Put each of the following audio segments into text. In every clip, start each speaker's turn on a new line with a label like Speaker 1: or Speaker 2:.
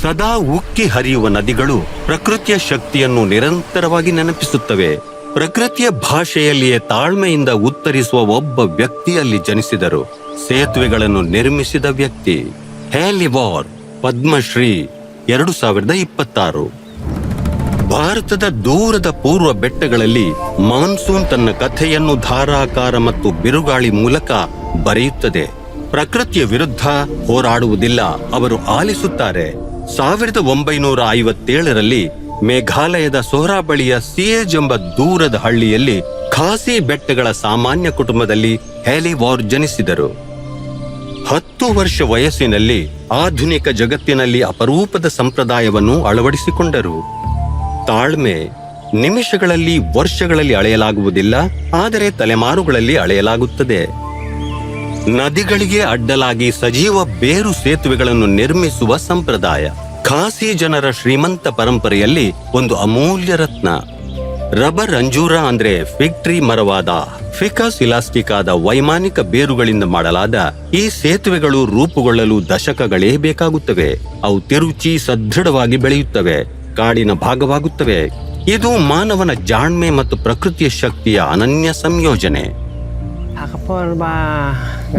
Speaker 1: ಸದಾ ಉಕ್ಕಿ ಹರಿಯುವ ನದಿಗಳು ಪ್ರಕೃತಿಯ ಶಕ್ತಿಯನ್ನು ನಿರಂತರವಾಗಿ ನೆನಪಿಸುತ್ತವೆ. ಪ್ರಕೃತಿಯ ಭಾಷೆಯಲ್ಲಿಯೇ ತಾಳ್ಮೆಯಿಂದ ಉತ್ತರಿಸುವ ಒಬ್ಬ ವ್ಯಕ್ತಿ ಅಲ್ಲಿ ಜನಿಸಿದರು. ಸೇತುವೆಗಳನ್ನು ನಿರ್ಮಿಸಿದ ವ್ಯಕ್ತಿ ಹೇಲಿ ವಾರ್, ಪದ್ಮಶ್ರೀ 2026. ಭಾರತದ ದೂರದ ಪೂರ್ವ ಬೆಟ್ಟಗಳಲ್ಲಿ ಮಾನ್ಸೂನ್ ತನ್ನ ಕಥೆಯನ್ನು ಧಾರಾಕಾರ ಮತ್ತು ಬಿರುಗಾಳಿ ಮೂಲಕ ಬರೆಯುತ್ತದೆ. ಪ್ರಕೃತಿಯ ವಿರುದ್ಧ ಹೋರಾಡುವುದಿಲ್ಲ, ಅವರು ಆಲಿಸುತ್ತಾರೆ. 1957ರಲ್ಲಿ ಮೇಘಾಲಯದ ಸೋಹ್ರಾ ಬಳಿಯ ಸಿಯೇಜ್ ಎಂಬ ದೂರದ ಹಳ್ಳಿಯಲ್ಲಿ ಖಾಸಿ ಬೆಟ್ಟಗಳ ಸಾಮಾನ್ಯ ಕುಟುಂಬದಲ್ಲಿ ಹೇಲಿ ವಾರ್ ಜನಿಸಿದರು. 10 ವರ್ಷ ವಯಸ್ಸಿನಲ್ಲಿ ಆಧುನಿಕ ಜಗತ್ತಿನಲ್ಲಿ ಅಪರೂಪದ ಸಂಪ್ರದಾಯವನ್ನು ಅಳವಡಿಸಿಕೊಂಡರು. ತಾಳ್ಮೆ ನಿಮಿಷಗಳಲ್ಲಿ, ವರ್ಷಗಳಲ್ಲಿ ಅಳೆಯಲಾಗುವುದಿಲ್ಲ, ಆದರೆ ತಲೆಮಾರುಗಳಲ್ಲಿ ಅಳೆಯಲಾಗುತ್ತದೆ. ನದಿಗಳಿಗೆ ಅಡ್ಡಲಾಗಿ ಸಜೀವ ಬೇರು ಸೇತುವೆಗಳನ್ನು ನಿರ್ಮಿಸುವ ಸಂಪ್ರದಾಯ ಖಾಸಿ ಜನರ ಶ್ರೀಮಂತ ಪರಂಪರೆಯಲ್ಲಿ ಒಂದು ಅಮೂಲ್ಯ ರತ್ನ. ರಬ್ಬರ್ ಅಂಜೂರ ಅಂದ್ರೆ ಫಿಗ್ ಟ್ರೀ ಮರವಾದ ಫಿಕಸ್ ಇಲಾಸ್ಟಿಕ್ ಆದ ವೈಮಾನಿಕ ಬೇರುಗಳಿಂದ ಮಾಡಲಾದ ಈ ಸೇತುವೆಗಳು ರೂಪುಗೊಳ್ಳಲು ದಶಕಗಳೇ ಬೇಕಾಗುತ್ತವೆ. ಅವು ತಿರುಚಿ ಸದೃಢವಾಗಿ ಬೆಳೆಯುತ್ತವೆ, ಕಾಡಿನ ಭಾಗವಾಗುತ್ತವೆ. ಇದು ಮಾನವನ ಜಾಣ್ಮೆ ಮತ್ತು ಪ್ರಕೃತಿಯ ಶಕ್ತಿಯ ಅನನ್ಯ ಸಂಯೋಜನೆ.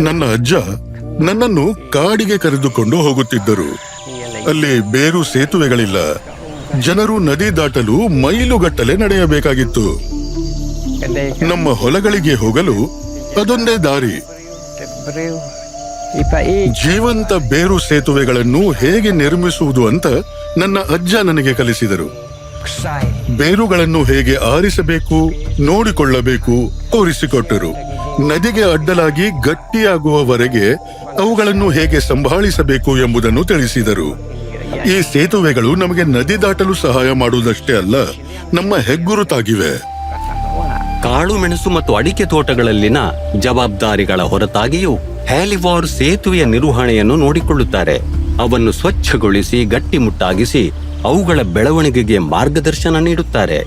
Speaker 2: ನನ್ನ ಅಜ್ಜ ನನ್ನನ್ನು ಕಾಡಿಗೆ ಕರೆದುಕೊಂಡು ಹೋಗುತ್ತಿದ್ದರು. ಅಲ್ಲಿ ಬೇರು ಸೇತುವೆಗಳಿಲ್ಲ. ಜನರು ನದಿ ದಾಟಲು ಮೈಲುಗಟ್ಟಲೆ ನಡೆಯಬೇಕಾಗಿತ್ತು. ನಮ್ಮ ಹೊಲಗಳಿಗೆ ಹೋಗಲು ಅದೊಂದೇ ದಾರಿ. ಜೀವಂತ ಬೇರು ಸೇತುವೆಗಳನ್ನು ಹೇಗೆ ನಿರ್ಮಿಸುವುದು ಅಂತ ನನ್ನ ಅಜ್ಜ ನನಗೆ ಕಲಿಸಿದರು. ಬೇರುಗಳನ್ನು ಹೇಗೆ ಆರಿಸಬೇಕು, ನೋಡಿಕೊಳ್ಳಬೇಕು ತೋರಿಸಿಕೊಟ್ಟರು. ನದಿಗೆ ಅಡ್ಡಲಾಗಿ ಗಟ್ಟಿಯಾಗುವವರೆಗೆ ಅವುಗಳನ್ನು ಹೇಗೆ ಸಂಭಾಳಿಸಬೇಕು ಎಂಬುದನ್ನು ತಿಳಿಸಿದರು. ಈ ಸೇತುವೆಗಳು ನಮಗೆ ನದಿ ದಾಟಲು ಸಹಾಯ ಮಾಡುವುದಷ್ಟೇ ಅಲ್ಲ, ನಮ್ಮ ಹೆಗ್ಗುರುತಾಗಿವೆ.
Speaker 1: ಕಾಳು ಮೆಣಸು ಮತ್ತು ಅಡಿಕೆ ತೋಟಗಳಲ್ಲಿನ ಜವಾಬ್ದಾರಿಗಳ ಹೊರತಾಗಿಯೂ ಹೇಲಿ ವಾರ್ ಸೇತುವೆಯ ನಿರ್ವಹಣೆಯನ್ನು ನೋಡಿಕೊಳ್ಳುತ್ತಾರೆ. ಅವನ್ನು ಸ್ವಚ್ಛಗೊಳಿಸಿ ಗಟ್ಟಿಮುಟ್ಟಾಗಿಸಿ ಅವುಗಳ ಬೆಳವಣಿಗೆಗೆ ಮಾರ್ಗದರ್ಶನ ನೀಡುತ್ತಾರೆ.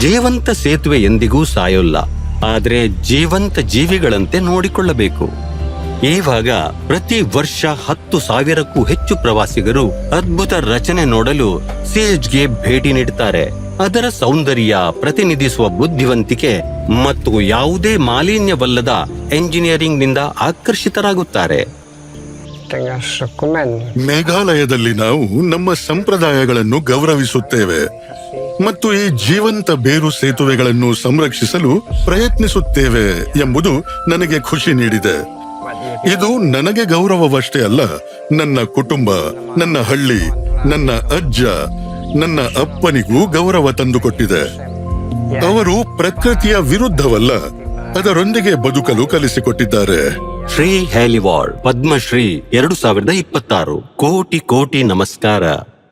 Speaker 1: ಜೀವಂತ ಸೇತುವೆ ಎಂದಿಗೂ ಸಾಯೋಲ್ಲ, ಆದರೆ ಜೀವಂತ ಜೀವಿಗಳಂತೆ ನೋಡಿಕೊಳ್ಳಬೇಕು. ಇವಾಗ ಪ್ರತಿ ವರ್ಷ 10,000ಕ್ಕೂ ಹೆಚ್ಚು ಪ್ರವಾಸಿಗರು ಅದ್ಭುತ ರಚನೆ ನೋಡಲು ಸೇಜ್ಗೆ ಭೇಟಿ ನೀಡುತ್ತಾರೆ. ಅದರ ಸೌಂದರ್ಯ ಪ್ರತಿನಿಧಿಸುವ ಬುದ್ಧಿವಂತಿಕೆ ಮತ್ತು ಯಾವುದೇ ಮಾಲಿನ್ಯವಲ್ಲದ ಎಂಜಿನಿಯರಿಂಗ್ ನಿಂದ ಆಕರ್ಷಿತರಾಗುತ್ತಾರೆ.
Speaker 2: ಮೇಘಾಲಯದಲ್ಲಿ ನಾವು ನಮ್ಮ ಸಂಪ್ರದಾಯಗಳನ್ನು ಗೌರವಿಸುತ್ತೇವೆ ಮತ್ತು ಈ ಜೀವಂತ ಬೇರು ಸೇತುವೆಗಳನ್ನು ಸಂರಕ್ಷಿಸಲು ಪ್ರಯತ್ನಿಸುತ್ತೇವೆ ಎಂಬುದು ನನಗೆ ಖುಷಿ ನೀಡಿದೆ. ಇದು ನನಗೆ ಗೌರವವಷ್ಟೇ ಅಲ್ಲ, ನನ್ನ ಕುಟುಂಬ, ನನ್ನ ಹಳ್ಳಿ, ನನ್ನ ಅಜ್ಜ, ನನ್ನ ಅಪ್ಪನಿಗೂ ಗೌರವ ತಂದುಕೊಟ್ಟಿದೆ. ಅವರು ಪ್ರಕೃತಿಯ ವಿರುದ್ಧವಲ್ಲ, ಅದರೊಂದಿಗೆ ಬದುಕಲು ಕಲಿಸಿಕೊಟ್ಟಿದ್ದಾರೆ.
Speaker 1: ಶ್ರೀ ಹೇಲಿ ವಾರ್, ಪದ್ಮಶ್ರೀ 2026. ಕೋಟಿ ಕೋಟಿ ನಮಸ್ಕಾರ.